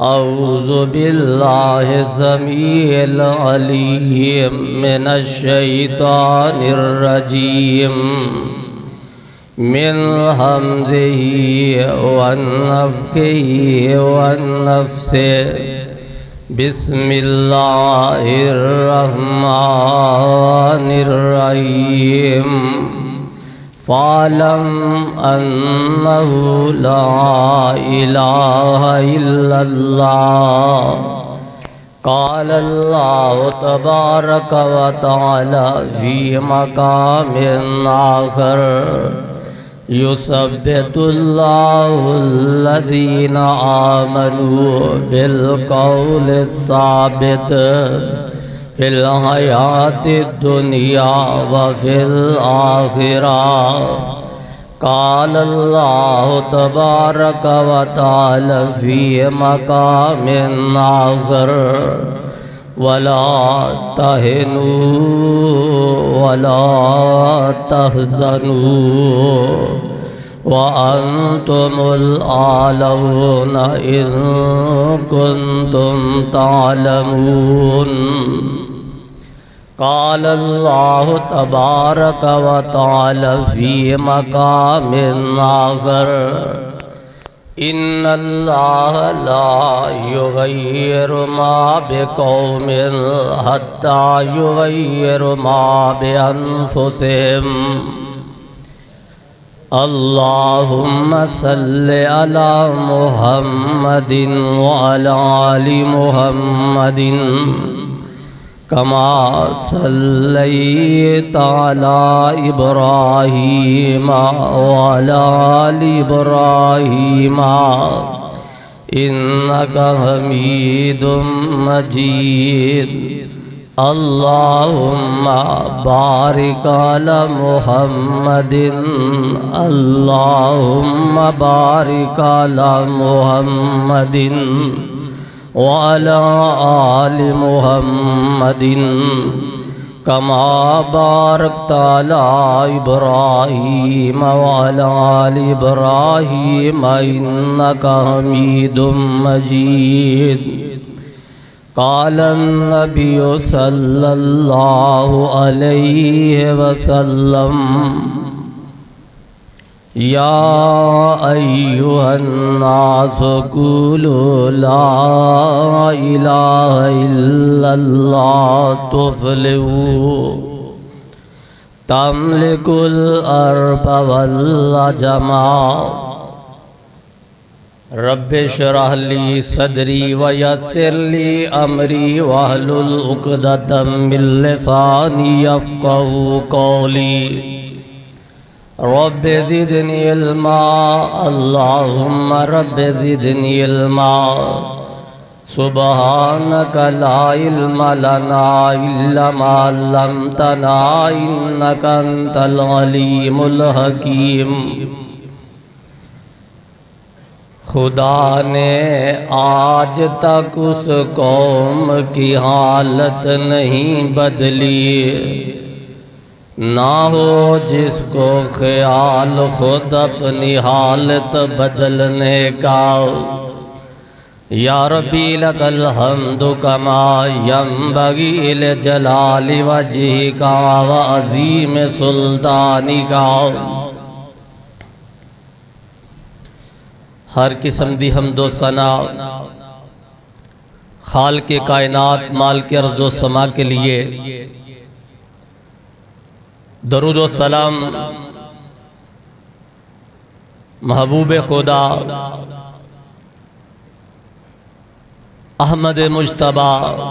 اعوذ باللہ السمیع العلیم من الشیطان الرجیم من حمزہ ونفخہ ونفثہ بسم اللہ الرحمن الرحیم فاعلم انہ لا الہ الا اللہ قال اللہ تبارک و تعالی فی مقام آخر یثبت اللہ الذین آمنوا بالقول الثابت فی الحیاۃ الدنیا وفی الآخرہ قال اللہ تبارک و تعالی فی مقام آخر ولا تہنوا ولا تحزنوا وانتم الاعلون ان کنتم تعلمون قال اللہ تبارک و تعالی فی مقام آخر ان اللہ لا یغیر ما بقوم حتی یغیر ما بانفسہم اللہم صلی علی محمد وعلی آل محمد کما صلیت علی ابراہیم وعلی آل ابراہیم انکا حمید مجید اللہم بارک علی محمد اللہم بارک علی محمد وعلى آل محمد كما باركت على إبراهيم وعلى آل إبراهيم إنك حميد مجيد قال النبي صلى الله عليه وسلم یا ایھا الناس قولوا لا الہ الا اللہ تفلحوا تملکوا الارض والعجم رب اشرح لی صدری ویسر لی امری واحلل عقدۃ من لسانی یفقہوا قولی رب زدنی علما اللہم رب زدنی علما سبحانک لا علم لنا الا ما علمتنا انک انت العلیم الحکیم خدا نے آج تک اس قوم کی حالت نہیں بدلی نہ ہو جس کو خیال خود اپنی حالت بدلنے کا یا ربی لک الحمد کما ینبغی لجلال وجہک وعظیم سلطانک ہر قسم دی حمد و ثنا خالق کائنات مالک ارض و سما کے لیے درود و سلام محبوب خدا احمد مجتبی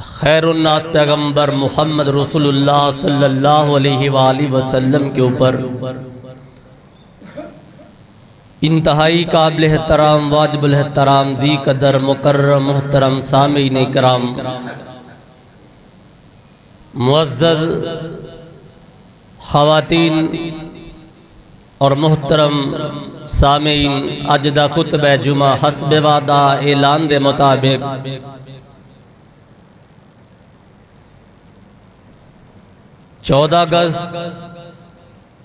خیر الناس پیغمبر محمد رسول اللہ صلی اللہ علیہ وآلہ وسلم کے اوپر انتہائی قابل احترام واجب الاحترام ذی قدر مکرم محترم سامعین کرام معزز خواتین اور محترم سامعین اجدہ خطبہ جمعہ حسب وعدہ اعلان دے مطابق 14 اگست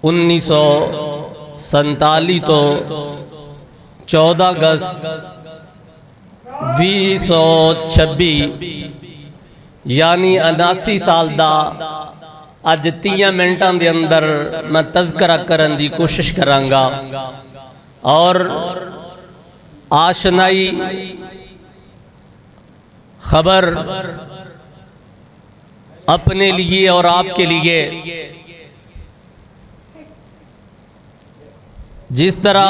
1947 تو 14 اگست 2026 یعنی 79 سال دا اج 30 منٹاں دے اندر میں تذکرہ کرن دی کوشش کرانگا اور آشنائی خبر اپنے لیے اور آپ کے لیے جس طرح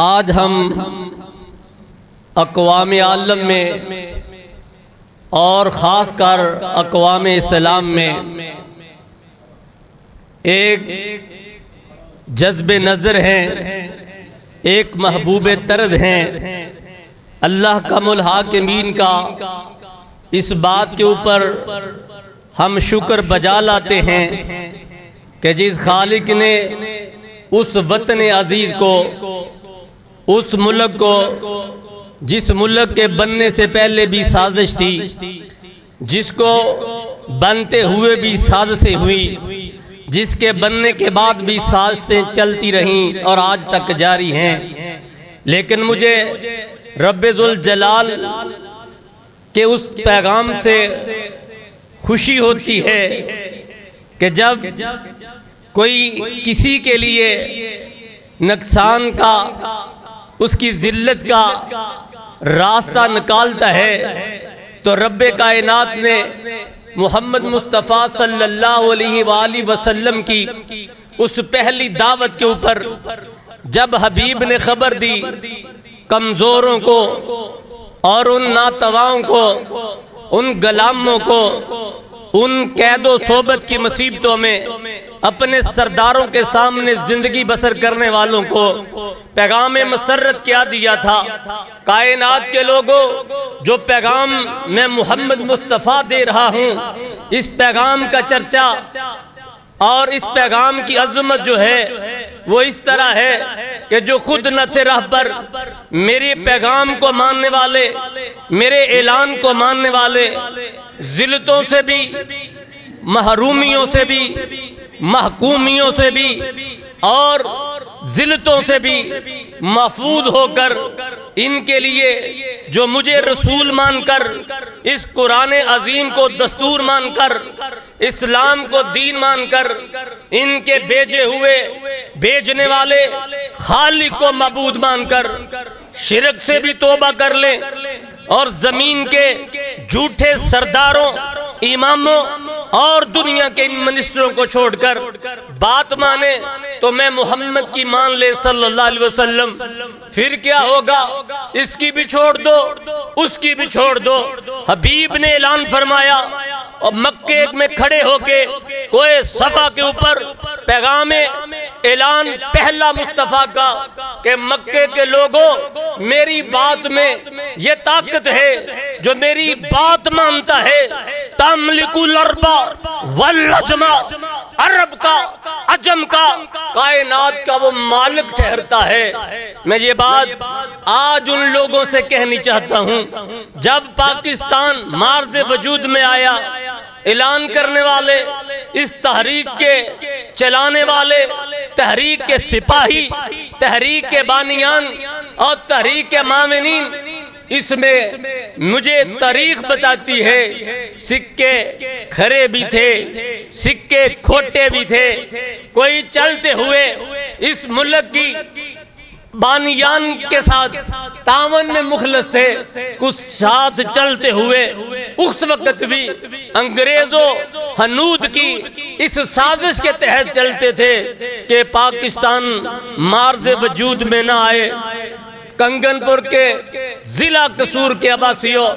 آج ہم اقوام عالم میں اور خاص کر اقوام اسلام میں ایک جذب نظر ہیں، ایک محبوب طرز ہیں، اللہ کا ملحاکمین کا اس بات کے اوپر ہم شکر بجا لاتے ہیں کہ جس خالق نے اس وطن عزیز کو، اس ملک کو جس ملک کے بننے سے پہلے بھی سازش تھی، جس کو بنتے ہوئے بھی سازشیں ہوئی، جس کے بننے کے بعد بھی سازشیں چلتی رہیں اور آج تک جاری ہیں، لیکن مجھے رب ذوالجلال کہ اس پیغام سے خوشی ہوتی ہے کہ جب کوئی کسی کے لیے نقصان کا، اس کی ذلت کا راستہ نکالتا ہے تو رب کائنات نے محمد مصطفیٰ صلی اللہ علیہ وآلہ وسلم کی اس پہلی دعوت کے اوپر جب حبیب نے خبر دی کمزوروں کو اور ان ناتواؤں کو، ان غلاموں کو، ان قید و صحبت کی مصیبتوں میں اپنے سرداروں کے سامنے زندگی بسر کرنے والوں کو پیغام مسرت کیا دیا تھا۔ کائنات کے لوگوں، جو پیغام میں محمد مصطفیٰ دے رہا ہوں، اس پیغام کا چرچا اور اس پیغام کی عظمت جو ہے وہ اس طرح ہے کہ جو خود نہ تھے راہ پر، میرے پیغام کو ماننے والے، میرے اعلان کو ماننے والے، ذلتوں سے بھی، محرومیوں سے بھی، محکومیوں سے بھی اور ذلتوں سے بھی محفوظ ہو کر، ان کے لیے جو مجھے رسول مان کر، اس قرآن عظیم کو دستور مان کر، اسلام کو دین مان کر، ان کے بھیجے ہوئے بھیجنے والے خالق کو معبود مان کر شرک سے بھی توبہ کر لیں اور زمین کے جھوٹے سرداروں، اماموں اور دنیا کے ان منسٹروں کو چھوڑ کر بات مانے تو میں محمد کی مان لے صلی اللہ علیہ وسلم، پھر کیا ہوگا؟ اس کی بھی چھوڑ دو، اس کی بھی چھوڑ دو۔ حبیب نے اعلان فرمایا اور مکے میں کھڑے ہو کے کوئے صفا کے اوپر پیغام اعلان پہلا مصطفیٰ کا کہ مکے کے لوگوں، میری بات میں یہ طاقت ہے جو میری بات مانتا ہے، تملک الارض والعجم، عرب کا، عجم کا، کائنات کا وہ مالک ٹھہرتا ہے۔ میں یہ بات آج ان لوگوں سے کہنی چاہتا ہوں جب پاکستان مارز وجود میں آیا، اعلان کرنے والے، اس تحریک کے چلانے والے، تحریک کے سپاہی، تحریک کے بانیان اور تحریک کے معاونین، اس میں مجھے تاریخ بتاتی ہے سکے کھرے بھی تھے، سکے کھوٹے بھی تھے، کوئی چلتے ہوئے اس ملک کی بانیان کے ساتھ تعاون میں مخلص تھے، کچھ ساتھ چلتے ہوئے اس وقت بھی انگریزوں ہنود کی اس سازش کے تحت چلتے تھے کہ پاکستان مارز وجود میں نہ آئے۔ کنگن پور کے ضلع قصور کے عباسیوں،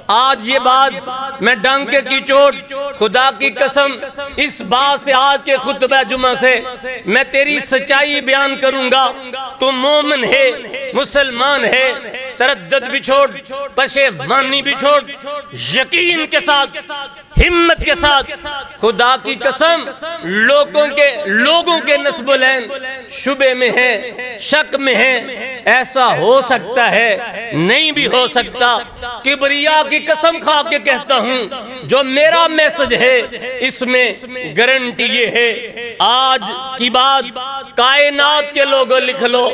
آج یہ بات میں ڈنکے کی چوٹ، خدا کی قسم، اس بات سے آج کے خطبہ جمعہ سے میں تیری سچائی بیان کروں گا۔ تو مومن ہے، مسلمان ہے، تردد بھی چھوڑ، پشیمانی بھی چھوڑ، یقین کے ساتھ، ہمت کے ساتھ، خدا کی قسم، لوگوں کے نسب العین شبے میں ہیں، شک میں ہیں، ایسا ہو سکتا ہے نہیں بھی ہو سکتا. کبریا کی قسم کھا کے کہتا ہوں جو میرا میسج ہے اس میں گارنٹی یہ ہے. آج کی بات کائنات کے لوگوں لکھ لو,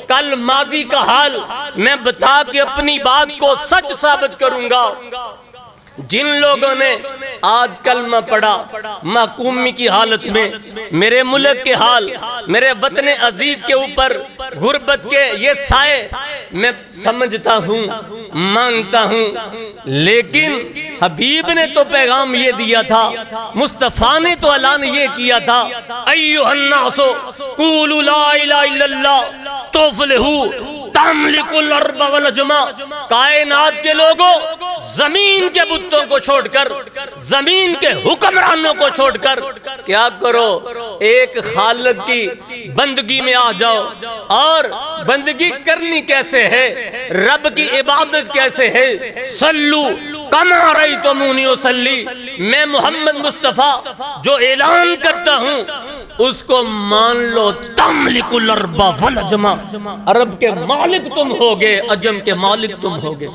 کل ماضی کا حال میں بتا کے اپنی بات کو سچ ثابت کروں گا. جن لوگوں نے آج کلمہ پڑھا محکومی کی حالت میں, میرے ملک کے حال, میرے وطن عزیز کے اوپر غربت کے یہ سائے میں سمجھتا ہوں, مانتا ہوں, لیکن حبیب نے تو پیغام یہ دیا تھا, مصطفیٰ نے تو اعلان یہ کیا تھا ایھا الناس قولوا لا الہ الا اللہ تفلحوا تملک الارض والجمع. کائنات کے لوگوں زمین کے بتوں کو چھوڑ کر, زمین کے حکمرانوں کو چھوڑ کر کیا کرو, ایک خالق کی بندگی میں آ جاؤ. اور بندگی کرنی کیسے ہے, رب کی عبادت کیسے ہے, صلو کما رأیتمونی اصلی. میں محمد مصطفیٰ جو اعلان کرتا ہوں اس کو مان لو. تملک الارض والجمع, عرب کے مالک تم ہوگے, عجم کے مالک تم ہوگے.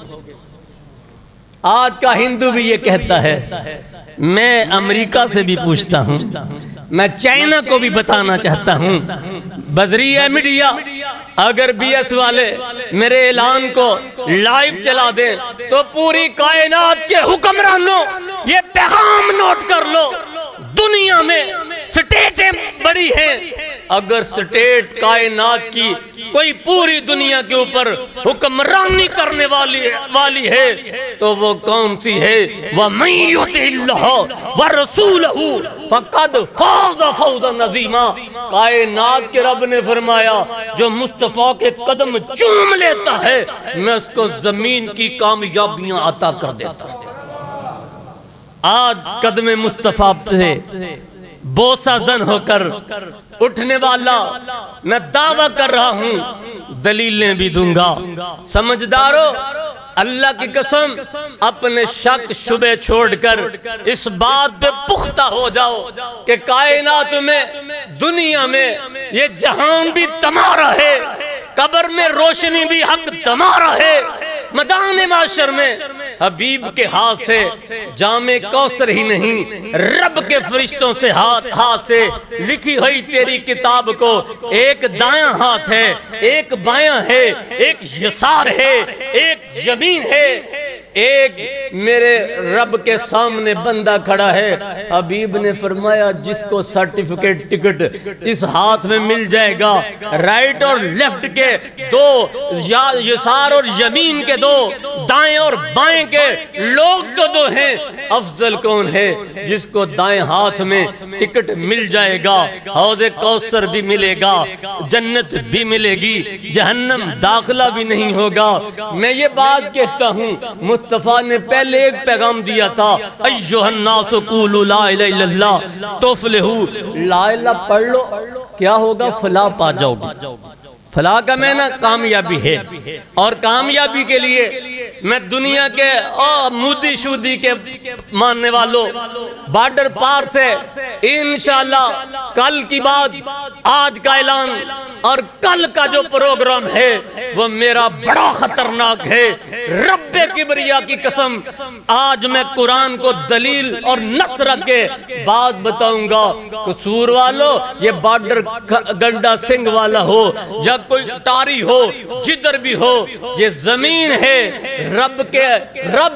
آج کا ہندو بھی یہ کہتا ہے. میں امریکہ سے بھی پوچھتا ہوں, میں چائنا کو بھی بتانا چاہتا ہوں, بذریعہ میڈیا اگر بی ایس والے میرے اعلان کو لائیو چلا دیں تو پوری کائنات کے حکمرانوں یہ پیغام نوٹ کر لو. دنیا میں سٹیٹیں بڑی ہیں, اگر سٹیٹ کائنات کی کوئی پوری دنیا کے اوپر حکمرانی کرنے والی ہے تو وہ کون سی ہے؟ وَمَن يُطِعِ اللَّهَ وَرَسُولَهُ فَقَدْ فَازَ فَوْزًا عَظِيمًا. کائنات کے رب نے فرمایا جو مصطفیٰ کے قدم چوم لیتا ہے میں اس کو زمین کی کامیابیاں عطا کر دیتا ہوں. آج قدم مصطفیٰ سے بوسہ زن ہو کر اٹھنے والا میں دعویٰ کر رہا ہوں, دلیلیں بھی دوں گا. سمجھدارو, اللہ کی قسم اپنے شک شبے چھوڑ کر اس بات پہ پختہ ہو جاؤ کہ کائنات میں, دنیا میں یہ جہان بھی تمہارا ہے, قبر میں روشنی بھی حق تمہارا ہے, میدان معاشر میں حبیب کے ہاتھ سے جام کوثر ہی نہیں, رب کے فرشتوں سے ہاتھ سے لکھی ہوئی تیری کتاب کو ایک دایاں ہاتھ ہے, ایک بایاں ہے, ایک یسار ہے, ایک یمین ہے, ایک میرے رب کے سامنے بندہ کھڑا ہے. حبیب نے فرمایا جس کو سرٹیفکیٹ ٹکٹ اس ہاتھ میں مل جائے گا, رائٹ اور لیفٹ کے دو, یسار اور یمین کے دو, دائیں اور بائیں کے لوگ تو دو ہیں, افضل کون ہے جس کو دائیں ہاتھ میں ٹکٹ مل جائے گا, حوض کوثر بھی ملے گا, جنت بھی ملے گی, جہنم داخلہ بھی نہیں ہوگا. میں یہ بات کہتا ہوں, مصطفیٰ نے پہلے ایک پیغام دیا تھا ایھا الناس قولوا لا الہ الا اللہ تفلحوا. لا الہ پڑھ لو کیا ہوگا, فلاح پا جاؤ گے. فلاح کا معنی کامیابی ہے, اور کامیابی کے لیے میں دنیا کے مودی شودی کے ماننے والوں بارڈر پار سے انشاءاللہ کل کی بات, آج کا اعلان اور کل کا جو پروگرام ہے وہ میرا بڑا خطرناک ہے. رب کبریا کی قسم آج میں قرآن کو دلیل اور نص رکھ کے بات بتاؤں گا. قصور والو, یہ بارڈر گنڈا سنگھ والا ہو یا کوئی ٹاری ہو, جدھر بھی ہو, یہ زمین ہے رب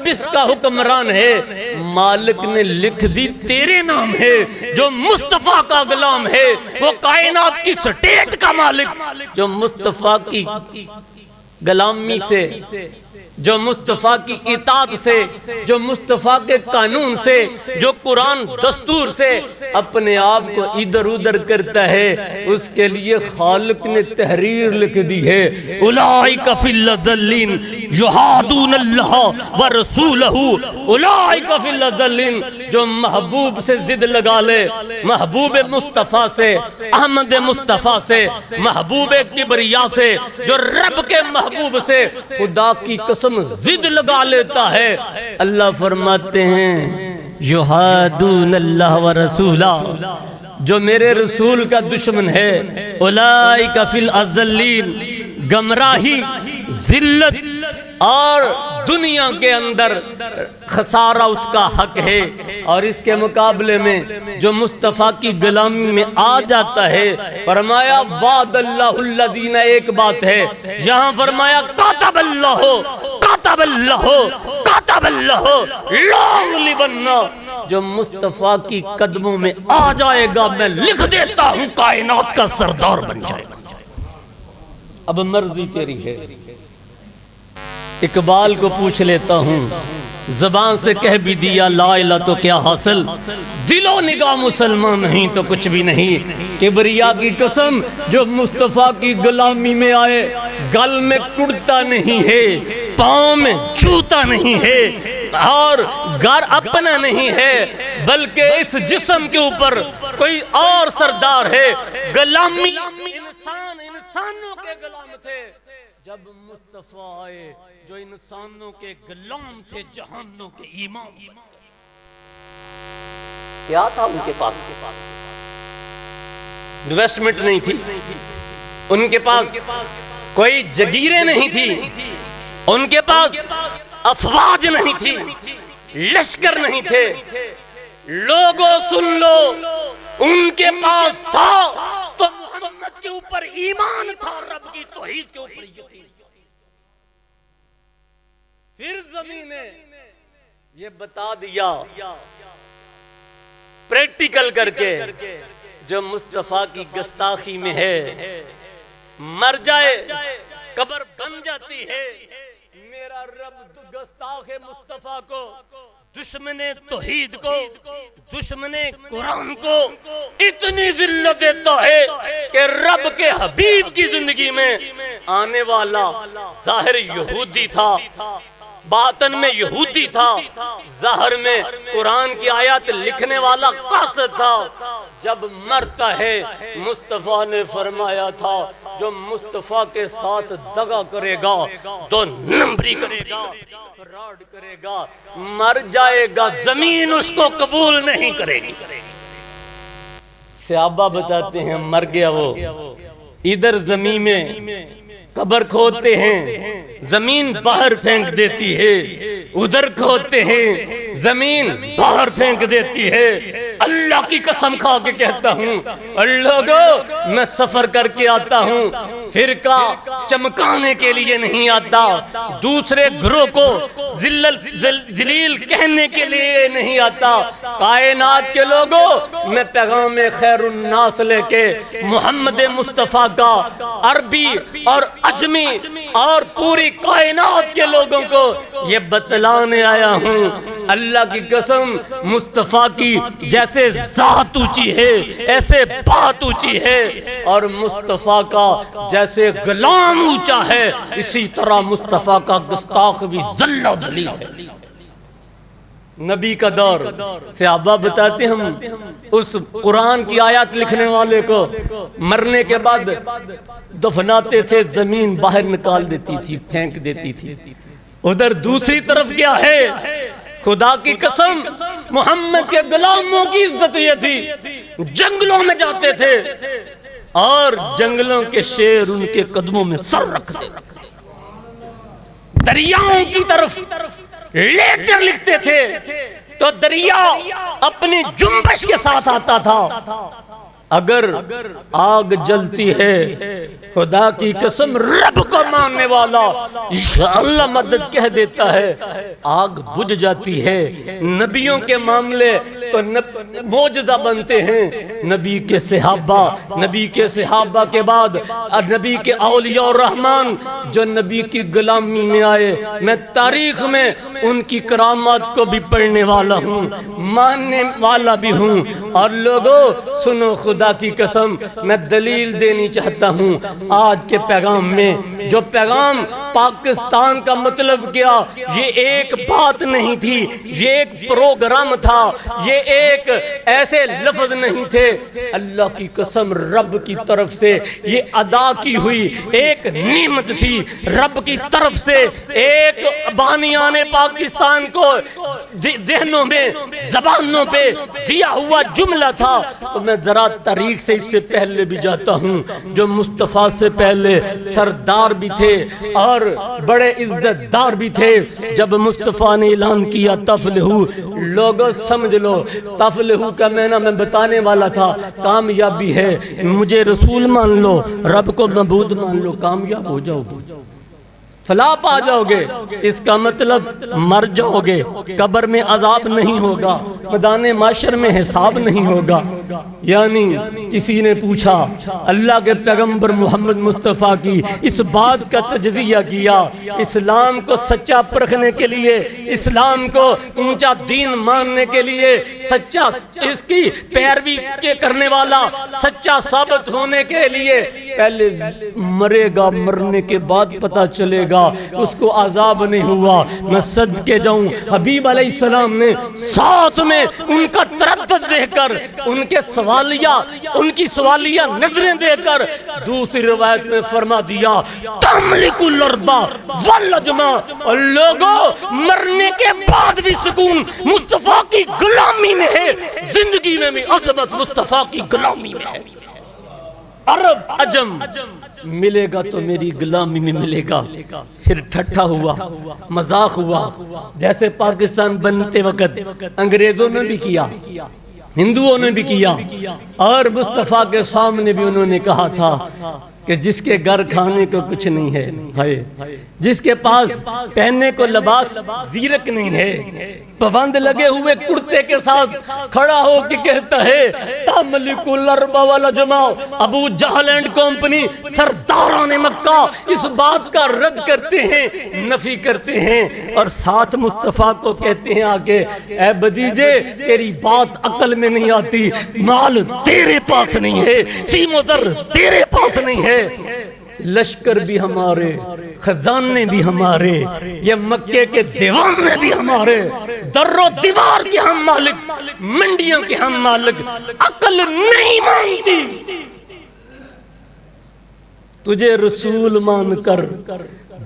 اس کا حکمران ہے. مالک نے لکھ دی تیرے نام ہے, جو مصطفیٰ کا غلام ہے وہ کائنات کی سٹیٹ کا مالک, جو مصطفیٰ کی غلامی سے, جو مصطفیٰ کی اطاعت سے, جو مصطفیٰ کے قانون سے, جو قرآن دستور سے اپنے آپ کو ادھر ادھر کرتا ہے, اس کے لیے خالق نے تحریر لکھ دی ہے اولئک فی الاذلین یحادون اللہ ورسولہ. اولئک فی الاذلین, جو محبوب سے ضد لگا لے, محبوب مصطفیٰ سے, احمد مصطفیٰ سے, محبوب کبریا سے, جو رب کے محبوب سے خدا کی قسم ضد لگا لیتا ہے, اللہ فرماتے ہیں یحادون اللہ ورسولہ, جو میرے رسول کا دشمن ہے, اولئک فی الاذلین, گمراہی، ذلت اور دنیا کے اندر خسارہ اس کا حق ہے، اور اس کے مقابلے میں جو مصطفیٰ کی غلامی میں آ جاتا ہے، فرمایا وعد اللہ الذین، ایک بات ہے یہاں فرمایا کاتب اللہ کاتب اللہ کاتب اللہ لاغلبن، جو مصطفیٰ کی قدموں میں آ جائے گا میں لکھ دیتا ہوں کائنات کا سردار بن جائے گا، اب مرضی تیری ہے۔ اقبال کو پوچھ لیتا ہوں، زبان سے کہہ بھی دیا لا الہ تو کیا حاصل، دل و نگاہ مسلمان نہیں تو کچھ بھی نہیں۔ کبریا کی قسم، جو مصطفیٰ کی غلامی میں آئے گل میں کڑتا نہیں ہے، پاؤں میں جوتا نہیں ہے، اور گھر اپنا نہیں ہے، بلکہ اس جسم کے اوپر کوئی اور سردار ہے۔ غلامی انسانوں کے غلام تھے، جب مصطفیٰ آئے جو انسانوں کے غلام تھے جہانوں کے امام۔ کیا تھا ان کے پاس؟ انویسٹمنٹ نہیں تھی، ان کے پاس کوئی جگیریں نہیں تھی، ان کے پاس افواج نہیں تھی، لشکر نہیں تھے۔ لوگوں سن لو، ان کے پاس تھا تو محمد کے اوپر ایمان تھا، رب کی توحید کے اوپر یقین۔ پھر زمین نے یہ بتا دیا پریکٹیکل کر کے، جو مصطفیٰ کی گستاخی میں ہے مر جائے قبر بن جاتی ہے۔ میرا رب گستاخ مصطفیٰ کو، دشمن توحید کو، دشمن قرآن کو اتنی ذلت دیتا ہے کہ رب کے حبیب کی زندگی میں آنے والا ظاہر یہودی تھا، باطن میں یہودی تھا، ظاہر میں قرآن کی آیات لکھنے والا قاصد تھا۔ جب مرتا ہے مصطفیٰ نے فرمایا تھا جو مصطفیٰ کے ساتھ دغا کرے گا، دو نمبری کرے گا، فراڈ کرے گا، مر جائے گا، زمین اس کو قبول نہیں کرے گی۔ صحابہ بتاتے ہیں مر گیا وہ، ادھر زمین میں قبر کھودتے ہیں، زمین باہر پھینک دیتی ہے، ادھر کھودتے ہیں، زمین باہر پھینک دیتی ہے۔ اللہ کی قسم کھا کے کہتا ہوں، لوگوں میں سفر کر کے آتا ہوں، فرقہ چمکانے کے لیے نہیں آتا، دوسرے گروہ کو ذلیل کہنے کے لیے نہیں آتا۔ کائنات کے لوگوں، میں پیغام خیر الناس لے کے محمد مصطفیٰ کا عربی اور عجمی اور پوری کائنات کے لوگوں کو یہ بتلانے آیا ہوں۔ اللہ کی قسم، مصطفیٰ کی جیسے ذات اونچی ہے ایسے بات اونچی ہے، اور مصطفیٰ کا جیسے غلام اونچا ہے اسی طرح مصطفیٰ کا گستاخ بھی ذل و ذلیل ہے۔ نبی کا دور، صحابہ بتاتے ہم اس قرآن کی آیات لکھنے والے کو مرنے کے بعد دفناتے تھے، زمین باہر نکال دیتی تھی، پھینک دیتی تھی۔ ادھر دوسری طرف کیا ہے؟ خدا کی قسم، محمد کے غلاموں کی عزت یہ تھی، جنگلوں میں جاتے تھے اور جنگلوں کے شیر ان کے قدموں میں سر رکھتے، دریاؤں کی طرف لیٹر لکھتے تھے تو دریا اپنی جنبش کے ساتھ آتا تھا۔ اگر آگ جلتی ہے، خدا کی قسم رب کو ماننے والا انشاءاللہ مدد کہہ دیتا ہے، آگ بجھ جاتی ہے۔ نبیوں کے معاملے تو معجزہ بنتے ہیں، نبی کے صحابہ کے بعد نبی کے اولیاء الرحمن جو نبی کی غلامی میں آئے، میں تاریخ میں ان کی کرامات کو بھی پڑھنے والا ہوں، ماننے والا بھی ہوں۔ اور لوگوں سنو، خدا کی قسم میں دلیل دینی چاہتا ہوں آج کے پیغام میں، جو پیغام پاکستان کا مطلب کیا؟ یہ ایک بات نہیں تھی، یہ ایک پروگرام تھا، یہ ایک ایسے لفظ نہیں تھے۔ اللہ کی قسم رب کی طرف سے یہ ادا کی ہوئی ایک نعمت تھی، رب کی طرف سے ایک بانیان پاکستان کو ذہنوں میں زبانوں پہ دیا ہوا جملہ تھا۔ تو میں ذرا تاریخ سے اس سے پہلے بھی جاتا ہوں، جو مصطفیٰ سے پہلے سردار بھی تھے اور بڑے عزت دار بھی تھے۔ جب مصطفیٰ نے اعلان کیا تفلحو، لوگوں سمجھ لو تفلحو کا معنی میں بتانے والا تھا، کامیابی ہے۔ مجھے رسول مان لو، رب کو معبود مان لو، کامیاب ہو جاؤ گے، فلاح پا جاؤ گے۔ اس کا مطلب مر جاؤ گے، قبر میں عذاب نہیں ہوگا، میدان معاشر میں حساب نہیں ہوگا۔ یعنی کسی نے پوچھا اللہ کے پیغمبر محمد مصطفیٰ کی اس بات کا تجزیہ کیا، اسلام کو سچا پرکھنے کے لیے، اسلام کو اونچا دین ماننے کے لیے، سچا اس کی پیروی کے کرنے والا سچا ثابت ہونے کے لیے پہلے مرے گا، مرنے کے بعد پتہ چلے گا، اس کو عذاب نہیں ہوا۔ میں صدقے جاؤں حبیب علیہ السلام نے ساتھ میں ان کا تردد دیکھ کر، ان کے ان کی سوالیہ نظریں دے کر دوسری روایت میں فرما دیا تملک الارض والعجما، اور لوگوں مرنے کے بعد بھی سکون مصطفیٰ کی غلامی میں ہے، زندگی میں بھی عظمت مصطفیٰ کی غلامی میں ہے۔ عرب عجم ملے گا تو میری غلامی میں ملے گا۔ پھر ٹھٹھا ہوا، مذاق ہوا، جیسے پاکستان بنتے وقت انگریزوں نے بھی کیا، ہندوؤں نے بھی کیا، اور مصطفیٰ کے سامنے بھی انہوں نے کہا تھا کہ جس کے گھر کھانے کو کچھ نہیں ہے، جس کے پاس پہننے کو لباس زیرک نہیں ہے، پابند لگے ہوئے کرتے کے ساتھ کھڑا ہو کے کہتا ہے تملک الارض والعجما۔ ابو جہل اینڈ کمپنی سرداران مکہ اس بات کا رد کرتے ہیں، نفی کرتے ہیں، اور ساتھ مصطفیٰ کو کہتے ہیں آگے اے بھتیجے تیری بات عقل میں نہیں آتی، مال تیرے پاس نہیں ہے، سیم و زر تیرے پاس نہیں ہے، لشکر بھی ہمارے، خزانے بھی ہمارے، یہ مکے کے دیوانے بھی ہمارے، در و دیوار کے ہم مالک، منڈیوں کے ہم مالک، عقل نہیں مانتی۔ تجھے رسول مان کر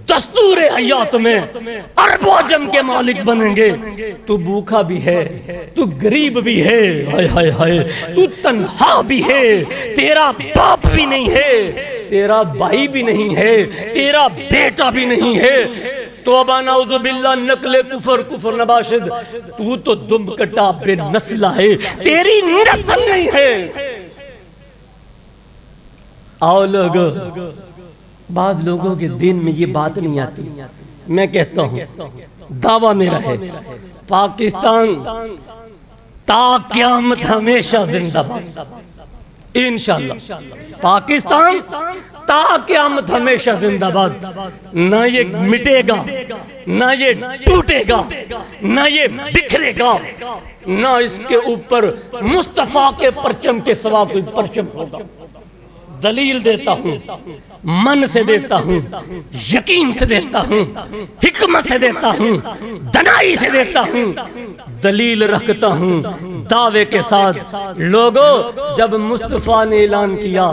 دستور حیات میں عرب و عجم کے مالک بنیں گے۔ تو بھوکا بھی ہے، تو غریب بھی ہے، ہائے ہائے ہائے، تو تنہا بھی ہے، تیرا باپ بھی نہیں ہے، تیرا بھائی بھی نہیں ہے، تیرا بیٹا بھی نہیں ہے، توبہ نعوذ باللہ نقل کفر نباشد، تو دم کٹا بے نسلہ ہے، تیری نسل نہیں ہے۔ آؤ لوگو، بعض لوگوں کے دین میں یہ بات نہیں آتی، میں کہتا ہوں دعویٰ میرا ہے پاکستان تا قیامت ہمیشہ زندہ باد، انشاءاللہ پاکستان تا قیامت ہمیشہ زندہ باد۔ نہ یہ مٹے گا، نہ یہ ٹوٹے گا، نہ یہ بکھرے گا، نہ اس کے اوپر مصطفیٰ کے پرچم کے سوا کوئی پرچم ہوگا۔ دلیل دیتا ہوں، من سے دیتا ہوں، یقین سے دیتا ہوں، حکمت سے دیتا ہوں، دنائی سے دیتا ہوں، دلیل رکھتا ہوں دعوے کے ساتھ۔ لوگوں جب مصطفیٰ نے اعلان کیا،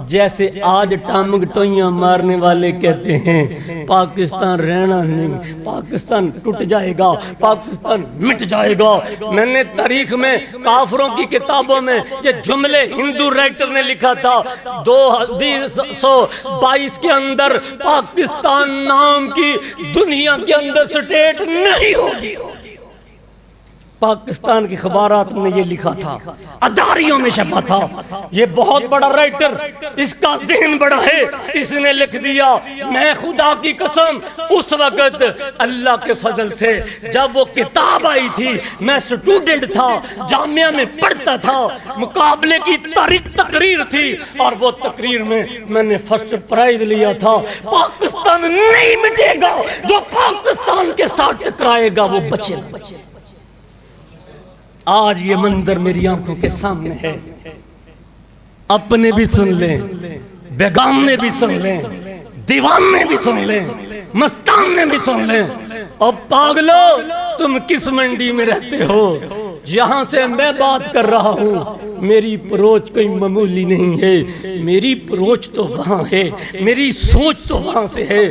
جیسے آج ٹامک ٹوئیاں مارنے والے کہتے ہیں پاکستان رہنا نہیں، پاکستان ٹوٹ جائے گا، پاکستان مٹ جائے گا، میں نے تاریخ میں کافروں کی کتابوں میں یہ جملے ہندو رائٹر نے لکھا تھا 2022 کے اندر پاکستان نام کی دنیا کے اندر سٹیٹ نہیں ہوگی۔ پاکستان کی خبرات میں یہ لکھا تھا، اداریوں میں چھپا تھا۔ یہ بہت بڑا رائٹر، اس کا ذہن بڑا ہے، اس نے لکھ دیا۔ میں خدا کی قسم اس وقت اللہ کے فضل سے جب وہ کتاب آئی تھی، میں سٹوڈنٹ تھا، جامعہ میں پڑھتا تھا، مقابلے کی تاریخ تقریر تھی، اور وہ تقریر میں نے فرسٹ پرائز لیا تھا۔ پاکستان نہیں مٹے گا، جو پاکستان کے ساتھ ٹکرائے گا وہ بچے گا۔ آج یہ منظر میری آنکھوں کے سامنے ہے، اپنے بھی سن لیں، بیگانے بھی سن لیں، دیوانے بھی سن لیں۔ مستان بھی سن لیں۔ اور پاگلو تم کس منڈی میں رہتے ہو؟ یہاں سے میں بات کر رہا ہوں، میری پروچ کوئی معمولی نہیں ہے، میری پروچ تو وہاں ہے، میری سوچ تو وہاں سے ہے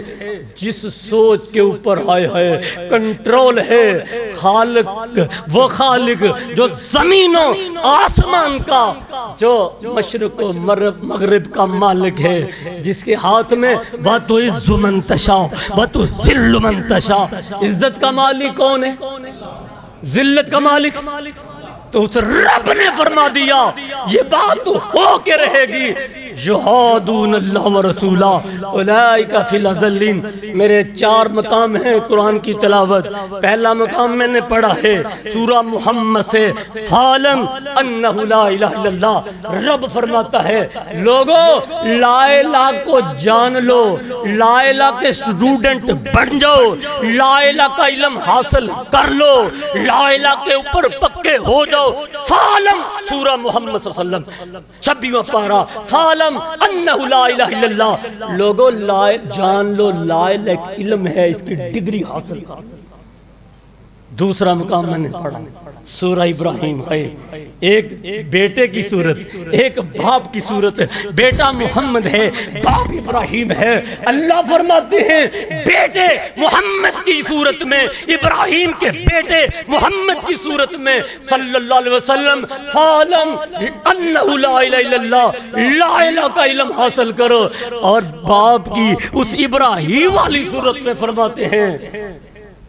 جس سوچ کے اوپر ہے کنٹرول ہے خالق، وہ خالق جو زمین و آسمان کا، جو مشرق و مغرب کا مالک ہے، جس کے ہاتھ میں وَتُعِزُّ مَن تَشَاءُ وَتُذِلُّ مَن تَشَاءُ۔ عزت کا مالک کون ہے؟ ذلت کا مالک؟ تو اس رب نے فرما دیا یہ بات تو ہو کے رہے گی، یحادون اللہ ورسولہ اولئک فی الاذلین۔ میرے 4 مقام ہیں قرآن کی تلاوت۔ پہلا مقام میں نے پڑھا ہے سورہ محمد سے، فَعْلَمْ أَنَّهُ لَا إِلَهَ إِلَّا اللَّهُ۔ رب فرماتا ہے لوگو لا الہ کو جان لو، لا الہ کے اسٹوڈنٹ بن جاؤ، لا الہ کا علم حاصل کر لو، لا الہ کے اوپر پکے ہو جاؤ۔ فَعْلَمْ سورہ محمد صلی اللہ علیہ وسلم 26واں پارہ، فَعْلَمْ انہو لا الہ الا اللہ۔ لوگو جان لو لا الہ ایک علم ہے، اس کی ڈگری حاصل کر۔ دوسرا مقام میں نے پڑھا سورہ ابراہیم ہے، ایک بیٹے کی صورت، ایک باپ کی صورت ہے، بیٹا محمد ہے، باپ ابراہیم ہے۔ اللہ فرماتے ہیں بیٹے محمد کی صورت میں، ابراہیم کے بیٹے محمد کی صورت میں صلی اللہ علیہ وسلم، فَعْلَمْ أَنَّهُ لَا إِلَهَ إِلَّا اللَّهُ، لا الہ کا علم حاصل کرو۔ اور باپ کی اس ابراہیم والی صورت میں فرماتے ہیں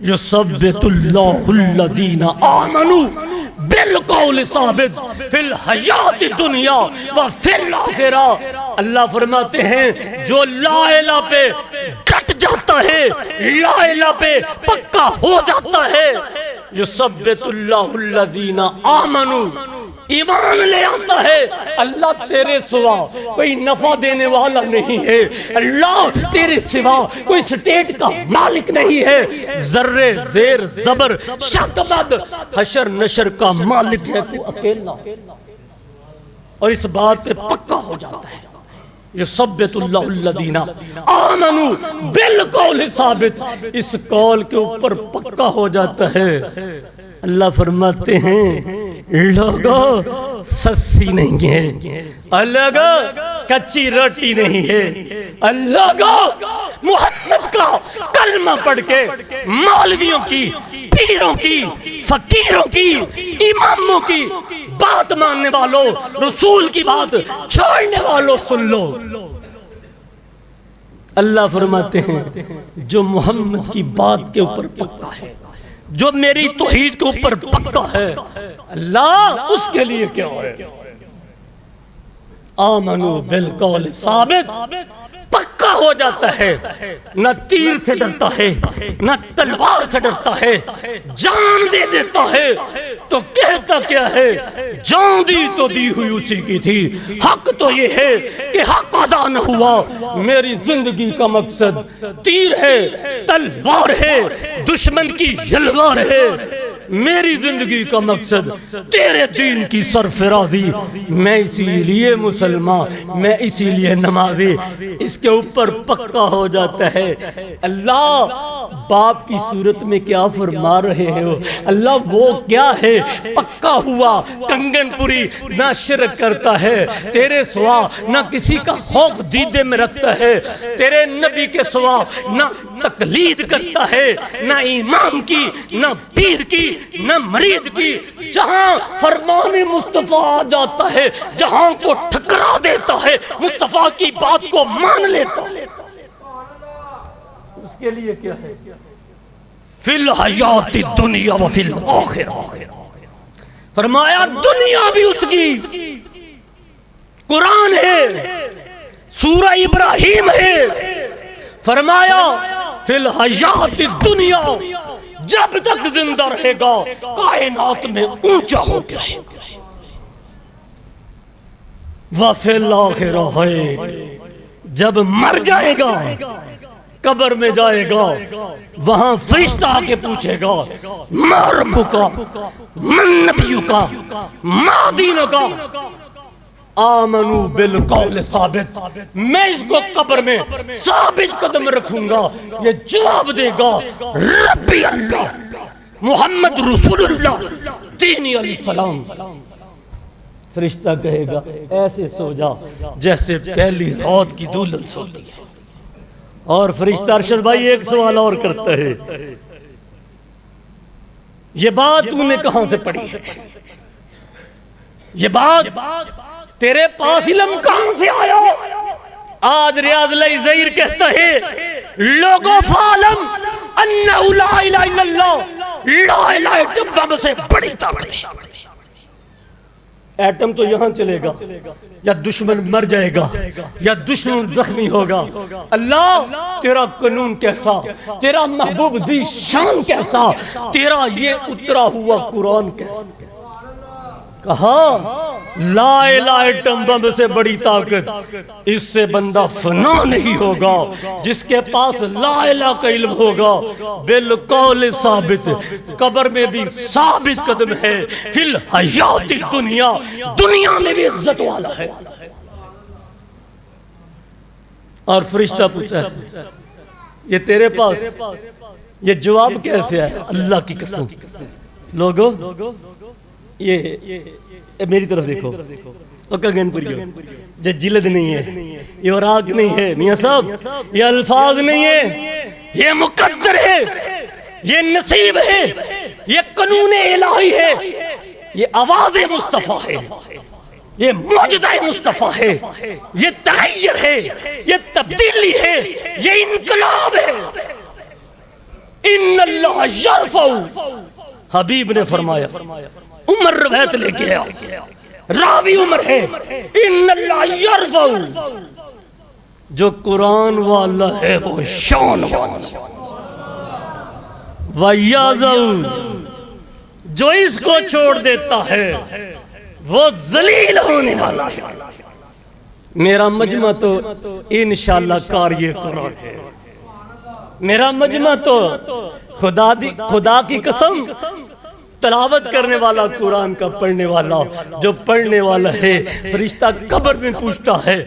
یثبت اللہ الذین آمنوا بالقول ثابت فی الحیات الدنیا وفی الاخرہ۔ اللہ فرماتے ہیں جو لا الہ پہ ڈٹ جاتا ہے، لا الہ پہ پکا ہو جاتا ہے، یثبت اللہ الذین آمنوا، ایمان لے آتا ہے اللہ تیرے سوا کوئی نفع دینے والا نہیں ہے، اللہ تیرے سوا کوئی سٹیٹ کا مالک نہیں ہے، ذرے زیر زبر شد بد حشر نشر کا مالک ہے تو اکیلا، اور اس بات پہ پکا ہو جاتا ہے۔ یثبت اللہ الذین آمنوا بالقول ثابت، اس قول کے اوپر پکا ہو جاتا ہے۔ اللہ فرماتے ہیں لوگوں سسی نہیں ہے، لوگوں کچی روٹی نہیں ہے، لوگوں محمد کا کلمہ پڑھ کے مولویوں کی، پیروں کی، فقیروں کی، اماموں کی بات ماننے والوں، رسول کی بات چھوڑنے والوں سن لو۔ اللہ فرماتے ہیں جو محمد کی بات کے اوپر پکا ہے، جو میری توحید کے اوپر پکا ہے، اللہ اس کے لیے کیا ہے؟ آمنو بالقول ثابت، پکا ہو جاتا ہے، نہ تیر سے ڈرتا ہے، نہ تلوار سے ڈرتا ہے، جان دے دیتا ہے تو کہتا کیا ہے؟ جان دی تو دی ہوئی اسی کی تھی، حق تو یہ ہے کہ حق ادا نہ ہوا۔ میری زندگی کا مقصد تیر ہے، تلوار ہے، دشمن کی یلغار ہے، میری زندگی کا مقصد تیرے دین کی سرفرازی۔ میں اسی لیے مسلمان، میں اسی لیے نمازی، اس کے اوپر پکا ہو جاتا ہے۔ اللہ باپ کی صورت میں کیا فرما رہے ہو؟ اللہ وہ کیا ہے؟ پکا ہوا کنگن پوری، نہ شرک کرتا ہے، تیرے سوا نہ کسی کا خوف دیدے میں رکھتا ہے، تیرے نبی کے سوا نہ تقلید کرتا ہے، نہ امام کی، نہ پیر کی، نہ مرید کی۔ جہاں فرمان مصطفیٰ آ جاتا ہے، جہاں کو ٹھکرا دیتا ہے، مصطفیٰ کی بات کو مان لیتا ہے۔ اس کے لیے کیا ہے؟ فی الحیات الدنیا وفی الاخرہ، فرمایا دنیا بھی اس کی، قرآن ہے، سورہ ابراہیم ہے، فرمایا فی الحیات الدنیا، جب تک زندہ رہے گا کائنات میں اونچا ہو جائے گا، وفی الاخرہ ہے، جب مر جائے گا قبر میں جائے گا، وہاں فرشتہ آ کے پوچھے گا ما ربک، من نبیک، ما دینک، آمنو بالقول ثابت، میں اس کو قبر میں ثابت قدم رکھوں گا. یہ جواب دے گا ربی اللہ محمد رسول اللہ دینی علیہ السلام. فرشتہ کہے گا ایسے سو جا جیسے پہلی رات کی دلہن سوتی ہے. اور فرشتہ ارشد بھائی ایک سوال اور کرتا ہے، یہ بات تو نے کہاں سے پڑھی ہے؟ یہ بات تیرے پاس علم کہاں سے آیا؟ آج ریاض الزہیر کہتا ہے لوگوں فعلم انہو لا الہ الا اللہ، لا الہ ایٹم سے بڑی طاقت ہے. ایٹم تو یہاں چلے گا یا دشمن مر جائے گا یا دشمن زخمی ہوگا. اللہ تیرا قانون کیسا، تیرا محبوب ذی شان کیسا، تیرا یہ اترا ہوا قرآن کیسا. کہا لا الہ ایٹم بم سے بڑی طاقت، اس سے بندہ فنا نہیں ہوگا جس کے پاس لا الہ کا علم ہوگا. بالقول ثابت، قبر میں بھی ثابت قدم ہے، فی الحیات الدنیا، دنیا میں بھی عزت والا ہے. اور فرشتہ پوچھتا ہے یہ تیرے پاس یہ جواب کیسے ہے؟ اللہ کی قسم لوگو یہ میری طرف دیکھو، گگن پوریو، یہ جلد نہیں ہے، یہ اوراق نہیں ہے میاں صاحب، یہ الفاظ نہیں ہے، یہ مقدر ہے، یہ نصیب ہے، یہ قانون الہی ہے، یہ آواز مصطفیٰ ہے، یہ معجزہ مصطفیٰ ہے، یہ تغیر ہے، یہ تبدیلی ہے، یہ انقلاب ہے. ان اللہ یرفع، حبیب نے فرمایا، عمر روایت لے کے آیا، راوی عمر ہے، ان اللہ یرفع، جو قرآن والا ہے وہ شان والا، وَيَعْزَوْ، جو اس کو چھوڑ دیتا ہے وہ ذلیل ہونے والا ہے. میرا مجمع تو انشاءاللہ قاری قرآن ہے، میرا مجمع تو خدا کی قسم تلاوت کرنے والا قرآن کا پڑھنے والا، جو پڑھنے والا ہے فرشتہ قبر میں پوچھتا ہے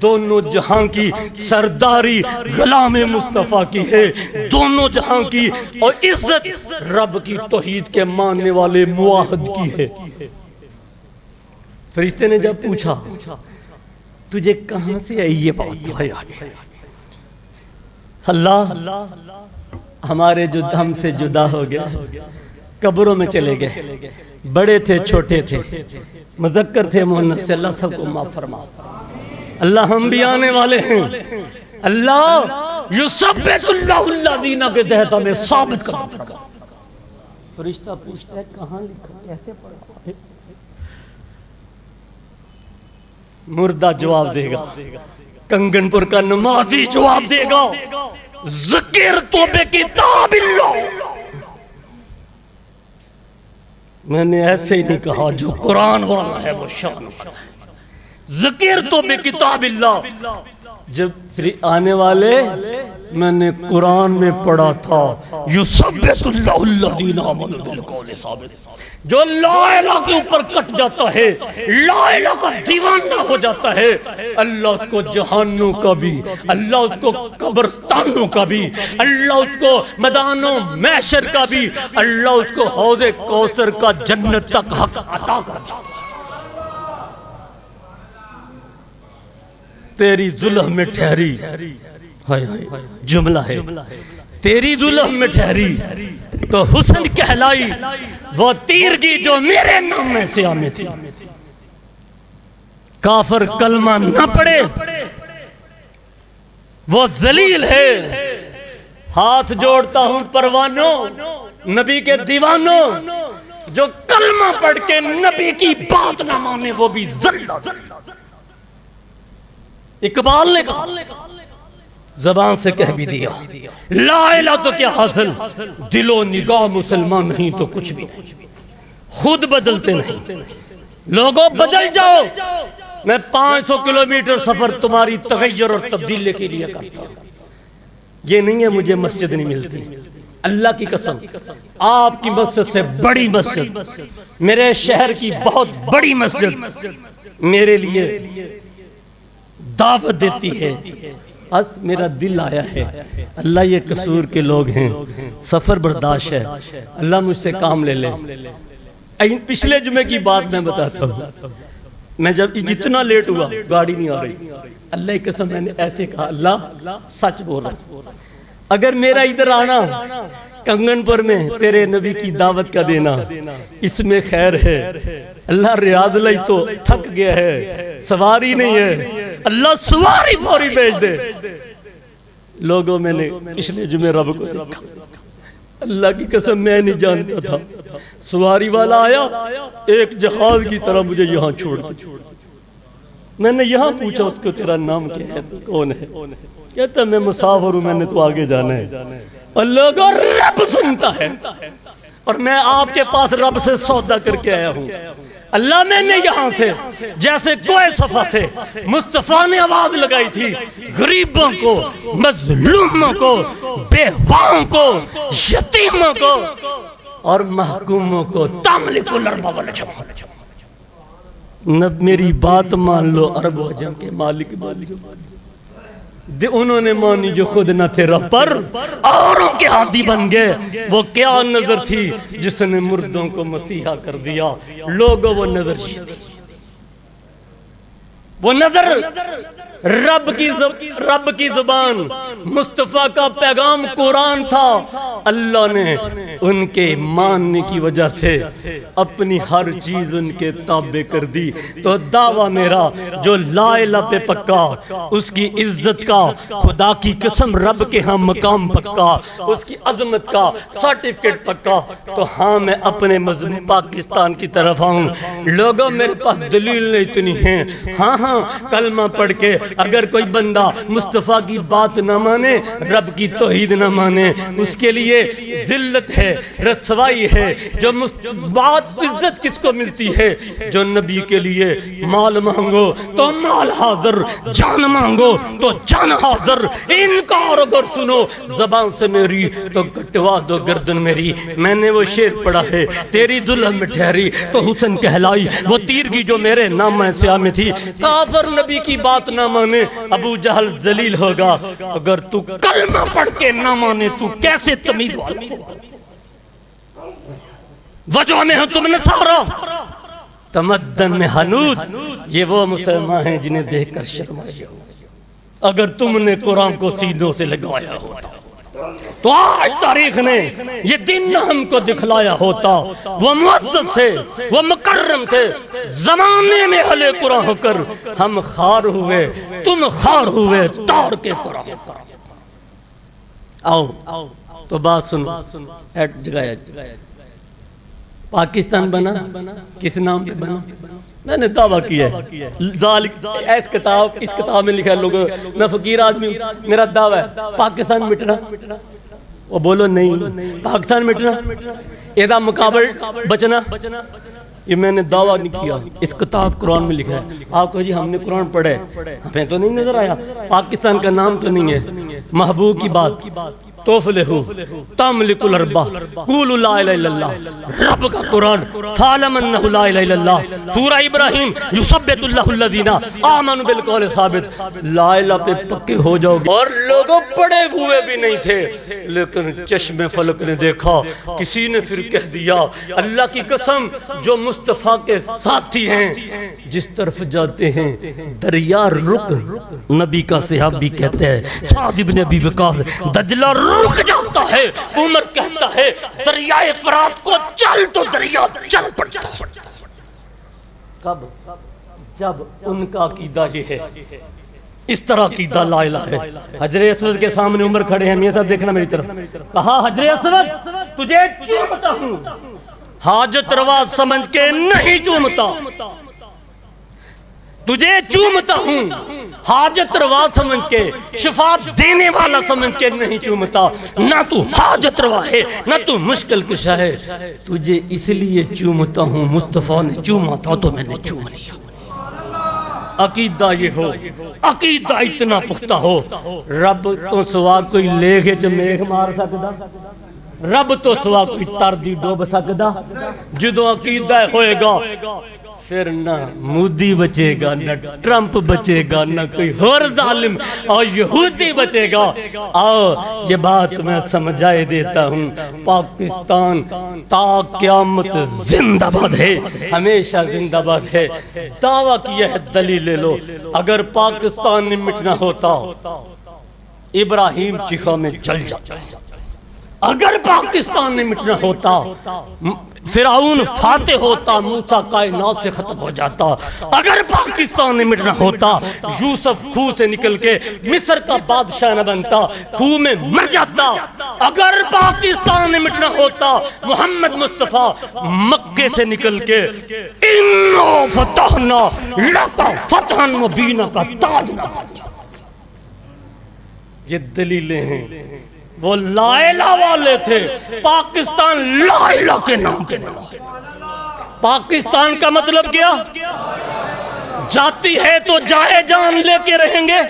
دونوں جہاں کی سرداری غلام مصطفیٰ کی ہے، دونوں جہاں کی، اور عزت رب کی توحید کے ماننے والے موحد کی ہے. فرشتے نے جب پوچھا تجھے کہاں سے آئی یہ بات؟ اللہ ہمارے جو ہم سے جدا ہو گیا، قبروں میں چلے گئے، بڑے تھے چھوٹے تھے، مذکر تھے مؤنث سے، اللہ سب کو معاف فرما. اللہ ہم بھی آنے والے ہیں، اللہ یثبت اللہ الذین کے تحت ہمیں ثابت کر. فرشتہ پوچھتا ہے کہاں لکھا، کیسے پڑھا؟ مردہ جواب دے گا، کنگن پور کا نمازی جواب دے گا، ذکرت بکتاب اللہ. میں نے ایسے ہی نہیں کہا، جو قرآن والا ہے وہ شان والا ہے. ذکرت بکتاب اللہ، جب پھر آنے والے میں نے قرآن میں پڑھا تھا یثبت اللہ الذین آمنوا بالقول ثابت. جو لا الہ کے اوپر کٹ جاتا ہے، لا الہ کا دیوانہ ہو جاتا ہے، اللہ اس کو جہانوں کا بھی، اللہ اس کو قبرستانوں کا بھی، اللہ اس کو میدان و محشر کا بھی، اللہ اس کو حوض کوثر کا جنت تک حق عطا کر دیتا. تیری ظلم میں ٹھہری، جملہ ہے، تیری ظلم میں ٹھہری تو حسن کہلائی وہ تیرگی جو میرے نام میں سے آمد تھی. کافر کلمہ نہ پڑے وہ ذلیل ہے. ہاتھ جوڑتا ہوں پروانوں، نبی کے دیوانوں، جو کلمہ پڑھ کے نبی کی بات نہ مانے وہ بھی ذلیل. اقبال نے کہا، زبان سے کہہ بھی دیا، لا الہ تو کیا حاصل، دل و نگاہ مسلمان نہیں تو کچھ بھی نہیں. خود بدلتے نہیں، لوگوں بدل جاؤ. میں 500 کلومیٹر سفر تمہاری تغیر اور تبدیلی کے لیے کرتا ہوں. یہ نہیں ہے مجھے مسجد نہیں ملتی، اللہ کی قسم آپ کی مسجد سے بڑی مسجد، میرے شہر کی بہت بڑی مسجد میرے لیے دعوت دیتی ہے، بس میرا دل آیا ہے اللہ یہ قصور کے لوگ ہیں، سفر برداشت ہے، اللہ مجھ سے کام لے لے۔ پچھلے جمعے کی بات میں بتاتا ہوں، میں جب اتنا لیٹ ہوا گاڑی نہیں آ رہی، اللہ کی قسم میں نے ایسے کہا اللہ سچ بول رہا، اگر میرا ادھر آنا کنگن پور میں تیرے نبی کی دعوت کا دینا اس میں خیر ہے، اللہ ریاض لائی تو تھک گیا ہے، سواری نہیں ہے، اللہ سواری فوری بھیج دے۔ لوگوں میں نے پچھلے جمعے رب کو دیکھا، اللہ کی قسم میں نہیں جانتا تھا، سواری والا آیا ایک جہاز کی طرح مجھے یہاں چھوڑ دیا۔ میں نے یہاں پوچھا اس کو تیرا نام کیا ہے، کون ہے؟ کہتا میں مسافر ہوں، میں نے تو آگے جانا ہے۔ اور لوگوں رب سنتا ہے، اور میں آپ کے پاس رب سے سودا کر کے آیا ہوں۔ اللہ میں نے یہاں سے جیسے کوئے صفا سے مصطفیٰ نے آواز لگائی تھی، غریبوں کو، مظلوموں کو، بیواؤں کو، یتیموں کو اور محکوموں کو تملک الارض والعجم، میری بات مان لو عرب و عجم کے مالک مالک۔ انہوں نے مانی جو خود نہ تھے رب پر، اوروں کے ہادی بن گئے۔ وہ کیا نظر تھی جس نے مردوں کو مسیحا کر دیا؟ لوگوں وہ نظر یہ تھی، وہ نظر رب کی زبان، مصطفیٰ کا پیغام قرآن تھا۔ اللہ نے ان کے ماننے کی وجہ سے اپنی ہر چیز ان کے تابع کر دی۔ تو دعویٰ میرا جو لا الہ پہ پکا، اس کی عزت کا خدا کی قسم رب کے ہاں مقام پکا، اس کی عظمت کا سرٹیفکیٹ پکا، تو ہاں میں اپنے مذہب پاکستان کی طرف آؤں۔ لوگوں میرے پاس دلیل نہیں اتنی ہیں، ہاں کلمہ پڑھ کے اگر کوئی بندہ مصطفیٰ کی بات نہ مانے، رب کی توحید نہ مانے، اس کے لیے ذلت ہے، رسوائی ہے۔ جو بات عزت کس کو ملتی ہے؟ جو نبی کے لیے مال مانگو تو مال حاضر، جان مانگو تو جان حاضر، انکار اگر سنو زبان سے میری تو کٹوا دو گردن میری۔ میں نے وہ شعر پڑھا ہے، تیری ظلم میں ٹھہری تو حسن کہلائی، وہ تیرگی جو میرے نامہ سیاہ میں تھی۔ کافر نبی کی بات نہ مانے، ابو جہل ذلیل ہوگا، اگر تو کلمہ پڑھ کے نہ مانے تو کیسے تمیز والا ہوگا؟ وجہ میں ہو تم نصارا، تمدن میں حنود، یہ وہ مسلمان ہیں جنہیں دیکھ کر شرمائے ہو۔ اگر تم نے قرآن کو سینوں سے لگایا ہوتا تو آج تاریخ نے یہ دن ہم کو دکھلایا ہوتا۔ وہ معزز تھے، وہ مکرم تھے، زمانے میں اہل قرآن ہو کر ہم خار ہوئے، تم خار ہوئے تار کے قرآن۔ آؤ تو بات سنو، جگایا پاکستان بنا کس نام پہ بنا؟ میں نے دعویٰ کیا ہے، اس کتاب میں لکھا ہے، لوگوں میں فقیر آدمی ہوں، میرا دعویٰ ہے پاکستان مٹنا۔ وہ بولو نہیں، پاکستان مٹنا، ایدہ مقابل بچنا، یہ میں نے دعویٰ نہیں کیا، اس کتاب قرآن میں لکھا ہے۔ آپ کو جی ہم نے قرآن پڑھا ہے، ہمیں تو نہیں نظر آیا، پاکستان کا نام تو نہیں ہے۔ محبوب کی بات، توفلہو تملک الارض قولوا لا الہ الا اللہ، رب کا قرآن، فاعلم انہ لا الہ الا اللہ، سورہ ابراہیم، یثبت اللہ الذین آمنوا بالقول ثابت۔ لا الہ پہ پکے ہو جاؤ گے۔ اور لوگوں پڑے ہوئے بھی نہیں تھے، لیکن چشم فلک نے دیکھا، کسی نے پھر کہہ دیا، اللہ کی قسم جو مصطفیٰ کے ساتھی ہیں، جس طرف جاتے ہیں دریا رک، نبی کا صحابی کہتے ہیں سعد بن ابی وقاص، دجلہ رک جاتا ہے، عمر کہتا ہے دریائے فرات کو چل تو دریا چل پڑتا ہے۔ کب؟ جب ان کا عقیدہ یہ ہے، اس طرح عقیدہ لا الہ ہے۔ حجر اسود کے سامنے عمر کھڑے ہیں، میاں صاحب دیکھنا میری طرف، کہا حجر اسود تجھے چومتا ہوں، حاجت روا سمجھ کے نہیں چومتا، تجھے چومتا ہوں، حاجت روا سمجھ کے، شفاعت دینے والا سمجھ کے نہیں چومتا۔ نہ تو حاجت روا ہے، نہ تو مشکل کشا ہے، تجھے اس لیے چومتا ہوں، مصطفیٰ نے چوما تھا تو میں نے چوم لیا۔ عقیدہ یہ ہو، عقیدہ اتنا پختہ ہو، رب تو سوا کوئی لیگے جو میغ مار سکدا، رب تو سوا کوئی تردی ڈوب سکدا۔ جدو عقیدہ ہوئے گا پھر نہ مودی بچے گا، نہ ٹرمپ بچے گا، نہ کوئی اور ظالم اور یہودی بچے گا۔ آؤ یہ بات میں سمجھائے دیتا ہوں، پاکستان تا قیامت زندہ باد ہے، ہمیشہ زندہ باد ہے۔ دعویٰ کیا ہے، دلیل لے لو۔ اگر پاکستان نے مٹنا ہوتا ابراہیم چیخا میں جل جاتا، اگر پاکستان نے مٹنا ہوتا فرعون فاتح ہوتا، موسیٰ کائنات سے ختم ہو جاتا، اگر پاکستان نے مٹنا ہوتا یوسف خو سے نکل کے مصر کا بادشاہ نہ بنتا، خو میں مر جاتا، اگر پاکستان نے مٹنا ہوتا محمد مصطفیٰ مکے سے نکل کے اِنَّا فَتَحْنَا لَكَ فَتْحًا مُبِينًا کا تاج نہ بنتا۔ یہ دلیلیں ہیں۔ وہ لا الہ والے تھے، پاکستان لا الہ کے نام پہ بنا۔ پاکستان کا مطلب کیا؟ جاتی ہے تو جائے جان لے کے رہیں گے۔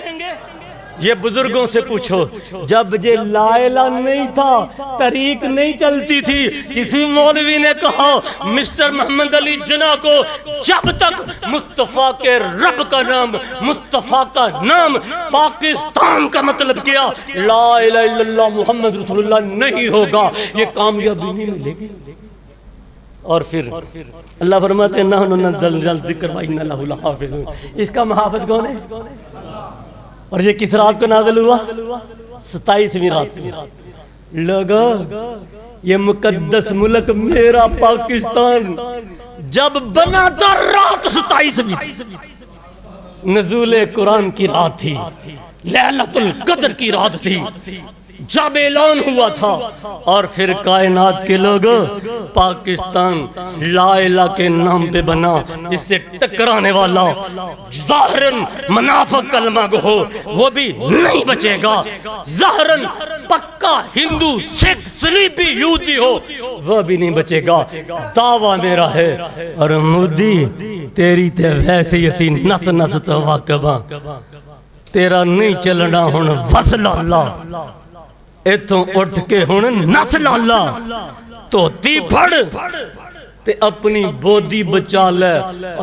یہ بزرگوں سے پوچھو، جب یہ لا الہ نہیں تھا، طریق نہیں چلتی تھی، کسی مولوی نے کہا مسٹر محمد علی جناح کو جب تک مصطفیٰ کے رب کا نام، مصطفیٰ کا نام پاکستان کا مطلب کیا لا الہ الا اللہ محمد رسول اللہ نہیں ہوگا، یہ کامیابی نہیں ملے گی۔ اور پھر اللہ فرماتے ہیں نحن نزلنا الذکر وإنا لہ لحافظون۔ اس کا محافظ کون ہے؟ اور یہ کس رات کو نازل ہوا؟ 27ویں رات کو۔ لوگو یہ مقدس ملک میرا پاکستان جب بنا تھا رات 27ویں تھی، نزول قرآن کی رات تھی، لیلۃ القدر کی رات تھی، جب اعلان ہوا تھا۔ اور پھر کائنات کے لوگوں پاکستان لا الہ کے نام پہ بنا، اس سے ٹکرانے والا ظاہراً منافق کلمہ گو ہو وہ بھی نہیں بچے گا، ظاہراً پکا ہندو سکھ سلیبی یہودی ہو وہ بھی نہیں بچے گا۔ دعویٰ میرا ہے اور مودی تیری تے ویسے ہی اسی نس نس تو واقبہ تیرا نہیں چلنا ہن وصل اللہ، ایتھوں اٹھ کے ہن نسل اللہ تو تی پھڑ تے اپنی بودی بچا لے۔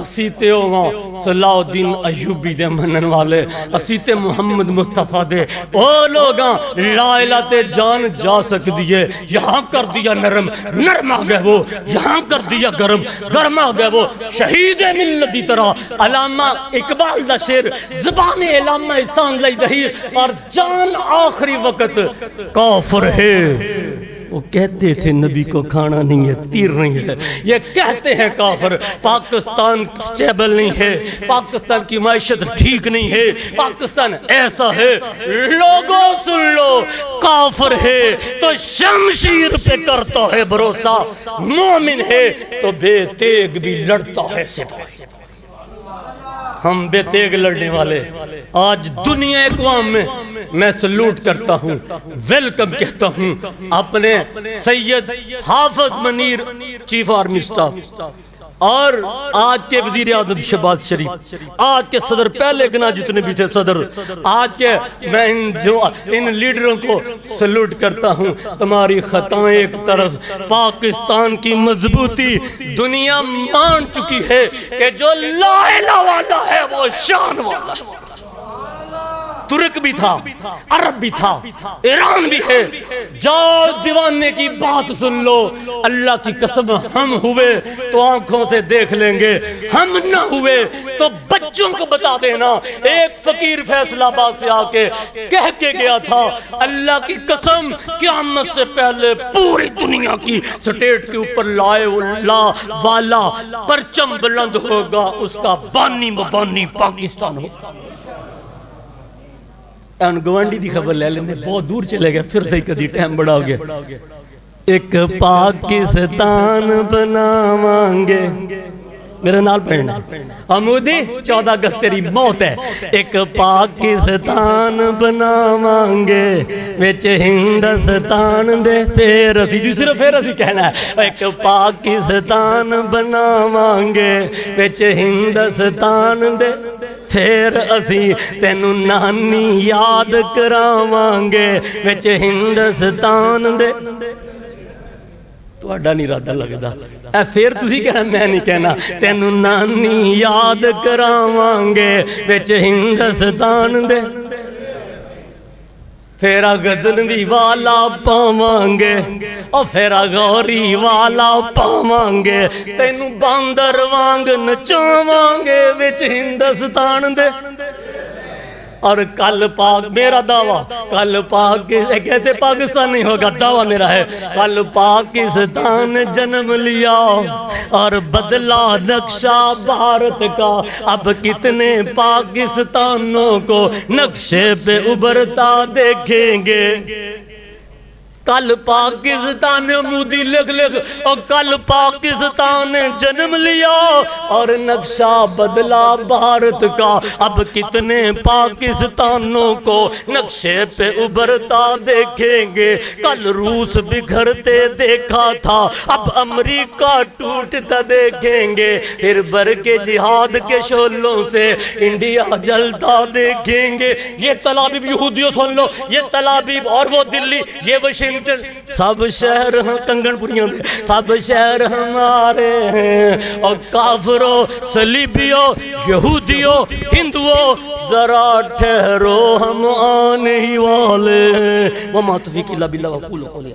اسی تے ہوواں صلاح الدین ایوبی دے منن والے، اسی تے محمد مصطفیٰ دے او لوگاں لا الہ تے جان جا سکتی ہے۔ یہاں کر دیا نرم، نرم آ گئے وہ، یہاں کر دیا گرم، گرم آ گئے وہ۔ شہید ملت دی طرح علامہ اقبال دا شعر زبان علامہ احسان لائی ظہیر اور جان آخری وقت کافر ہے۔ وہ کہتے تھے نبی کو کھانا نہیں ہے، تیر نہیں ہے، یہ کہتے ہیں کافر۔ پاکستان سٹیبل نہیں ہے، پاکستان کی معیشت ٹھیک نہیں ہے، پاکستان ایسا ہے۔ لوگوں سن لو، کافر ہے تو شمشیر پہ کرتا ہے بھروسہ، مومن ہے تو بے تیغ بھی لڑتا ہے سپاہی۔ ہم بے تیغ لڑنے والے آج دنیا اقوام میں سلوٹ کرتا ہوں، ویلکم کہتا ہوں اپنے سید حافظ منیر چیف آرمی سٹاف اور آج کے وزیر اعظم شہباز شریف، آج کے صدر پہلے گنا جتنے بھی تھے صدر، آج کے میں ان لیڈروں کو سلوٹ کرتا ہوں۔ تمہاری خطائیں ایک طرف، پاکستان کی مضبوطی دنیا مان چکی ہے کہ جو لا الہ والا ہے وہ شان والا ہے۔ ترک بھی تھا، عرب بھی تھا، ایران بھی ہے۔ جاؤ دیوانے کی بات سن لو، اللہ کی قسم ہم ہوئے تو آنکھوں سے دیکھ لیں گے، ہم نہ ہوئے تو بچوں کو بتا دینا۔ ایک فقیر فیصل آباد سے آ کے کہہ کے گیا تھا اللہ کی قسم قیامت سے پہلے پوری دنیا کی سٹیٹ کے اوپر لائے اللہ والا پرچم بلند ہوگا، اس کا بانی مبانی پاکستان ہوگا۔ گوانڈی دی خبر لے لینے، بہت دور چلے گئے، پھر سے کدی ٹائم بڑا ہو گیا۔ ایک پاکستان بناواں گے، میرے نال پڑھنا عمودی 14 اگست تیری موت ہے۔ ایک پاکستان بناواں گے وچ ہندوستان دے، پھر اسی جی صرف پھر اسی کہنا ہے ایک پاکستان بناواں گے وچ ہندوستان دے، پھر اسی تینوں نانی یاد کراواں گے وچ ہندوستان دے۔ تہاڈا نہیں ارادہ لگدا اے پھر تسی کہنا میں نہیں کہنا تینوں نانی یاد کراواں گے وچ ہندوستان دے پھیرا غزنوی والا پاواں گے او پھیرا غوری والا پاواں گے تینوں باندر وانگ نچاواں گے وچ ہندوستان دے اور کل پاک میرا دعویٰ کل کہتے پاکستان نہیں ہوگا دعویٰ میرا ہے کل پاکستان جنم لیا اور بدلا نقشہ بھارت کا اب کتنے پاکستانوں کو نقشے پہ ابھرتا دیکھیں گے کل پاکستان مودی لکھ اور کل پاکستان جنم لیا اور نقشہ بدلا بھارت کا اب کتنے پاکستانوں کو نقشے پہ ابھرتا دیکھیں گے کل روس بکھرتے دیکھا تھا اب امریکہ ٹوٹتا دیکھیں گے پھر بر کے جہاد کے شعلوں سے انڈیا جلتا دیکھیں گے یہ تل ابیب یہودیوں سن لو یہ تل ابیب اور وہ دلی یہ واشنگٹن سب شہر کنگن پوریاں دے سب شہر ہمارے ہیں اور کافروں صلیبیوں یہودیوں ہندوؤں ذرا ٹھہرو ہم آنے ہی والے ہیں وما توفیق الا باللہ وقولوا قولی